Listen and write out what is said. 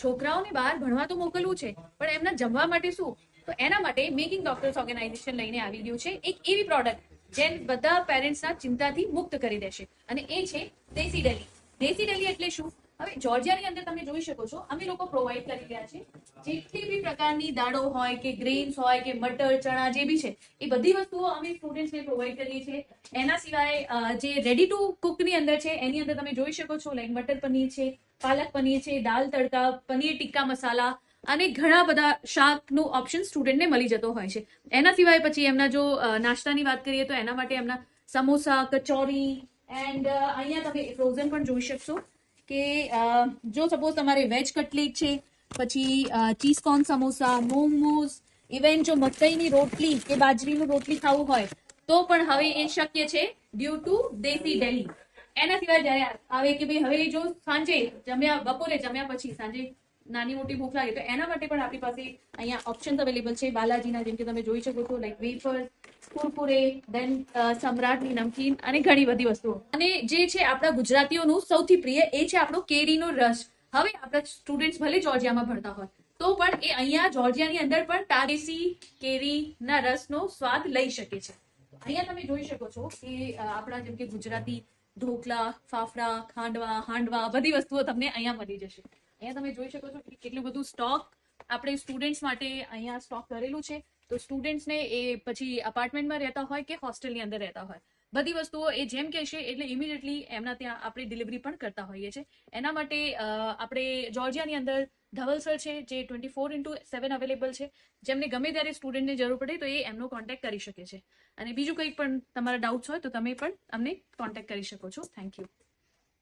છોકરાઓને બહાર ભણવા તો મોકલવું છે, પણ એમના જમવા માટે શું? તો એના માટે મેકિંગ ડોક્ટર્સ ઓર્ગેનાઇઝેશન લઈને આવી ગયું છે એક એવી પ્રોડક્ટ જે બધા પેરેન્ટ્સના ચિંતાથી મુક્ત કરી દેશે, અને એ છે દેશી ડેલી. દેશી ડેલી એટલે શું? હવે જોર્જિયાની અંદર તમે જોઈ શકો છો, અમે લોકો પ્રોવાઈડ કરી રહ્યા છે જેટલી બી પ્રકારની દાળો હોય કે ગ્રેન્સ હોય કે મટર ચણા જે બી છે એ બધી વસ્તુઓ અમે સ્ટુડન્ટ્સને પ્રોવાઈડ કરીએ છીએ. એના સિવાય જે રેડી ટુ કુકની અંદર છે એની અંદર તમે જોઈ શકો છો લાઈક મટર પનીર છે, પાલક પનીર છે, દાલ તડકા, પનીર ટિક્કા મસાલા અને ઘણા બધા શાકનું ઓપ્શન સ્ટુડન્ટને મળી જતો હોય છે. એના સિવાય પછી એમના જો નાસ્તાની વાત કરીએ તો એના માટે એમના સમોસા, કચોરી એન્ડ અહીંયા તમે ફ્રોઝન પણ જોઈ શકશો કે જો સપોઝ તમારે વેજ કટલેટ છે, પછી cheese corn samosa, momos, even જો મકઈની રોટલી કે બાજરીનું રોટલી ખાવું હોય તો પણ હવે એ શક્ય છે ડ્યુ ટુ દેશી ડેલી. એના સિવાય જયારે આવે કે ભાઈ હવે જો સાંજે બપોરે જમ્યા પછી સાંજે નાની મોટી ભૂખ લાગે તો એના માટે પણ આપણી પાસે અહીંયા ઓપ્શન્સ અવેલેબલ છે બાલાજીના, જેમ કે તમે જોઈ શકો છો લાઈક વેફર, કુરકુરે, દેન સમ્રાટની નમકીન અને ઘણી બધી વસ્તુઓ. અને જે છે આપણા ગુજરાતીઓનું સૌથી પ્રિય એ છે આપણો કેરીનો રસ. હવે આપણા સ્ટુડન્ટ્સ ભલે જોર્જિયામાં ભણતા હોય તો પણ એ અહીંયા જોર્જિયાની અંદર પણ દેશી કેરીના રસનો સ્વાદ લઈ શકે છે. અહીંયા તમે જોઈ શકો છો કે આપણા જેમ કે ગુજરાતી ઢોકલા, ફાફડા, ખાંડવા, હાંડવા બધી વસ્તુઓ તમને અહીંયા મળી જશે. અહીંયા તમે જોઈ શકો છો કે કેટલું બધું સ્ટોક આપણે સ્ટુડન્ટ્સ માટે અહીંયા સ્ટોક કરેલું છે. તો સ્ટુડન્ટ્સને એ પછી અપાર્ટમેન્ટમાં રહેતા હોય કે હોસ્ટેલની અંદર રહેતા હોય બધી વસ્તુઓ એ જેમ કહેશે એટલે ઇમિડિયેટલી એમના ત્યાં આપણે ડિલિવરી પણ કરતા હોઈએ છીએ. એના માટે આપણે જોર્જિયાની અંદર ધવલસર છે જે 24/7 અવેલેબલ છે. જેમને ગમે ત્યારે સ્ટુડન્ટને જરૂર પડે તો એ એમનો કોન્ટેક્ટ કરી શકે છે. અને બીજું કંઈ પણ તમારા ડાઉટ્સ હોય તો તમે પણ અમને કોન્ટેક્ટ કરી શકો છો. Thank you.